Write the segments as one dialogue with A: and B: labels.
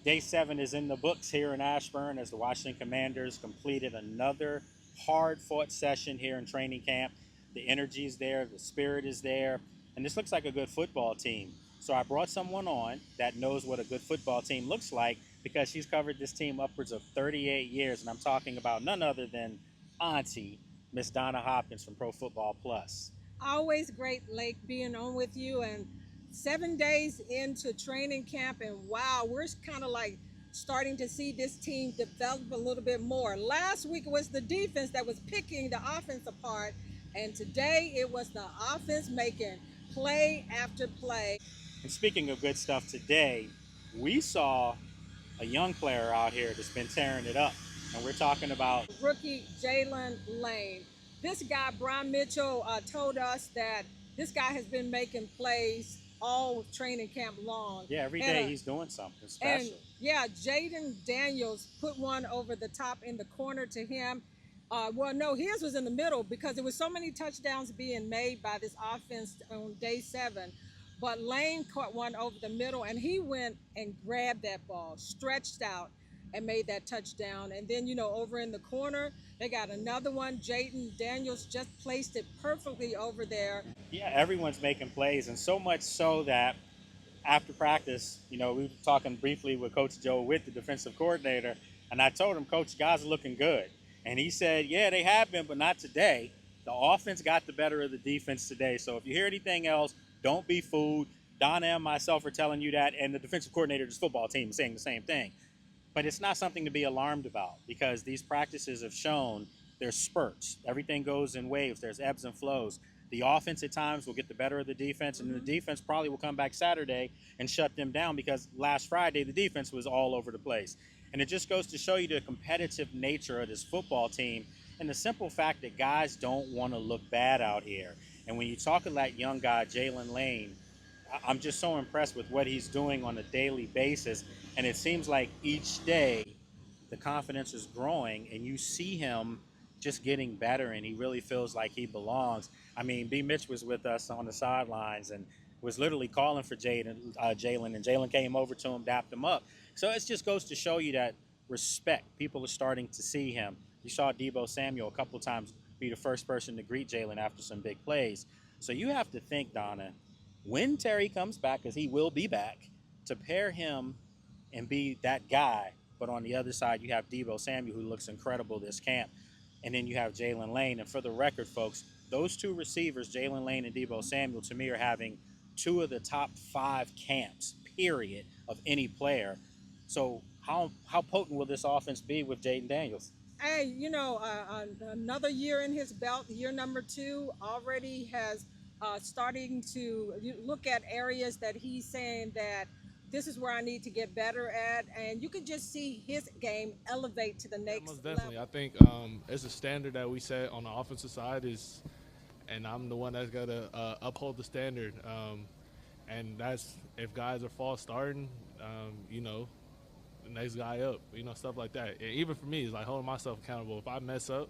A: Day 7 is in the books here in Ashburn as the Washington Commanders completed another hard-fought session here in training camp. The energy is there, the spirit is there, and this looks like a good football team. So I brought someone on that knows what a good football team looks like because she's covered this team upwards of 38 years, and I'm talking about none other than Auntie, Miss Donna Hopkins from Pro Football Plus.
B: Always great, Lake, being on with you. And 7 days into training camp, and wow, we're kind of like starting to see this team develop a little bit more. Last week it was the defense that was picking the offense apart, and today it was the offense making play after play.
A: And speaking of good stuff today, we saw a young player out here that's been tearing it up. And we're talking about
B: Rookie Jalen Lane. This guy, Brian Mitchell, told us that this guy has been making plays all training camp long.
A: yeah, every day he's doing something
B: And
A: special.
B: yeah, Jaden Daniels put one over the top in the corner to him. Well, no, his was in the middle because there was so many touchdowns being made by this offense on day 7. But Lane caught one over the middle, and he went and grabbed that ball, stretched out, and made that touchdown. And then, over in the corner, they got another one. Jaden Daniels just placed it perfectly over there.
A: Yeah, everyone's making plays, and so much so that after practice, we were talking briefly with Coach Joe Witt, the defensive coordinator, and I told him, Coach, guys are looking good. And he said, yeah, they have been, but not today. The offense got the better of the defense today. So if you hear anything else, don't be fooled. Donna and myself are telling you that, and the defensive coordinator of this football team is saying the same thing. But it's not something to be alarmed about because these practices have shown there's spurts. Everything goes in waves. There's ebbs and flows. The offense at times will get the better of the defense, and the defense probably will come back Saturday and shut them down because last Friday the defense was all over the place. And it just goes to show you the competitive nature of this football team and the simple fact that guys don't want to look bad out here. And when you talk to that young guy, Jalen Lane, I'm just so impressed with what he's doing on a daily basis. And it seems like each day the confidence is growing and you see him just getting better and he really feels like he belongs. I mean, B. Mitch was with us on the sidelines and was literally calling for Jalen, and Jalen came over to him, dapped him up. So it just goes to show you that respect. People are starting to see him. You saw Deebo Samuel a couple times be the first person to greet Jalen after some big plays. So you have to think, Donna, when Terry comes back, because he will be back, to pair him and be that guy. But on the other side, you have Deebo Samuel, who looks incredible this camp. And then you have Jalen Lane. And for the record, folks, those two receivers, Jalen Lane and Deebo Samuel, to me are having 2 of the top 5 camps, period, of any player. So how potent will this offense be with Jaden Daniels?
B: Hey, another year in his belt, year number 2, already has starting to look at areas that he's saying that this is where I need to get better at, and you can just see his game elevate to the next
C: Most definitely.
B: level.
C: I think it's a standard that we set on the offensive side is, and I'm the one that's got to uphold the standard. And that's if guys are false starting, the next guy up, stuff like that. And even for me, it's like holding myself accountable. If I mess up,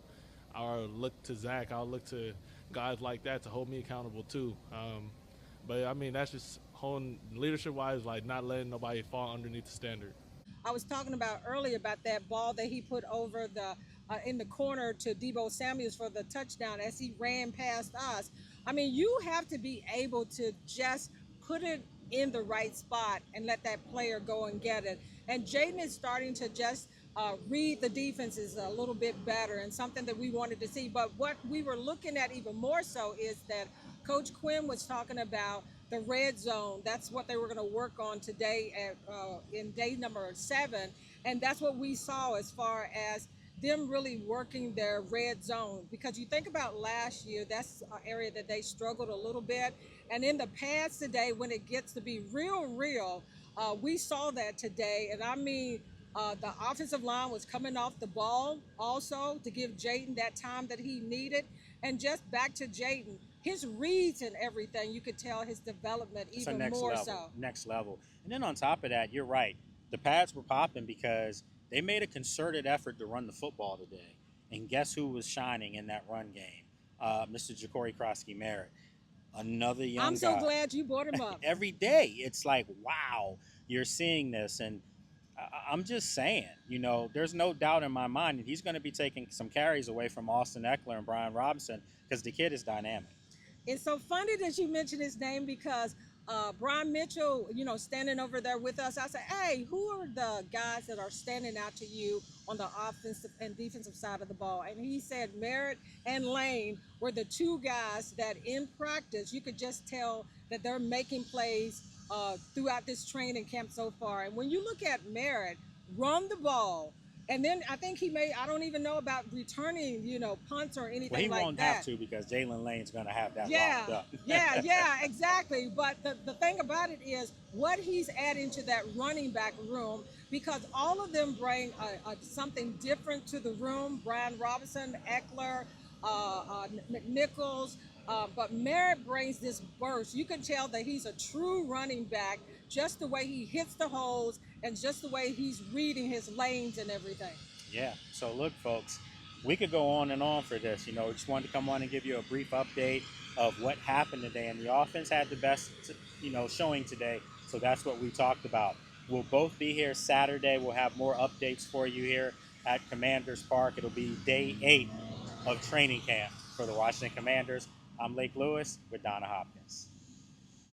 C: I'll look to Zach. I'll look to guys like that to hold me accountable too. But I mean, that's just holding leadership-wise, like not letting nobody fall underneath the standard.
B: I was talking about earlier about that ball that he put over the in the corner to Deebo Samuels for the touchdown as he ran past us. I mean, you have to be able to just put it in the right spot and let that player go and get it. And Jaden is starting to just read the defenses a little bit better, and something that we wanted to see. But what we were looking at even more so is that Coach Quinn was talking about the red zone. That's what they were going to work on today in day number 7. And that's what we saw as far as them really working their red zone. Because you think about last year, that's an area that they struggled a little bit. And in the past today, when it gets to be real, we saw that today. And I mean, the offensive line was coming off the ball also to give Jaden that time that he needed. And just back to Jaden, his reads and everything, you could tell his development even more so.
A: Next level. And then on top of that, you're right. The pads were popping because they made a concerted effort to run the football today. And guess who was shining in that run game? Mr. Croskey-Merritt. Another young guy.
B: I'm so glad you brought him up.
A: Every day, it's like, wow, you're seeing this. And I'm just saying, there's no doubt in my mind that he's going to be taking some carries away from Austin Eckler and Brian Robinson because the kid is dynamic.
B: It's so funny that you mentioned his name because Brian Mitchell, standing over there with us, I said, hey, who are the guys that are standing out to you on the offensive and defensive side of the ball? And he said Merritt and Lane were the two guys that in practice, you could just tell that they're making plays throughout this training camp so far. And when you look at Merritt, run the ball, and then I think he may, I don't even know about returning, punts or anything
A: Well, he
B: like
A: won't
B: that.
A: have to because Jalen Lane's going to have that
B: Yeah,
A: locked up.
B: yeah, exactly. But the thing about it is what he's adding to that running back room, because all of them bring something different to the room. Brian Robinson, Eckler, McNichols, but Merritt brings this burst. You can tell that he's a true running back, just the way he hits the holes and just the way he's reading his lanes and everything.
A: Yeah. So look, folks, we could go on and on for this. Just wanted to come on and give you a brief update of what happened today. And the offense had the best, showing today. So that's what we talked about. We'll both be here Saturday. We'll have more updates for you here at Commanders Park. It'll be day 8 of training camp for the Washington Commanders. I'm Lake Lewis with Donna Hopkins.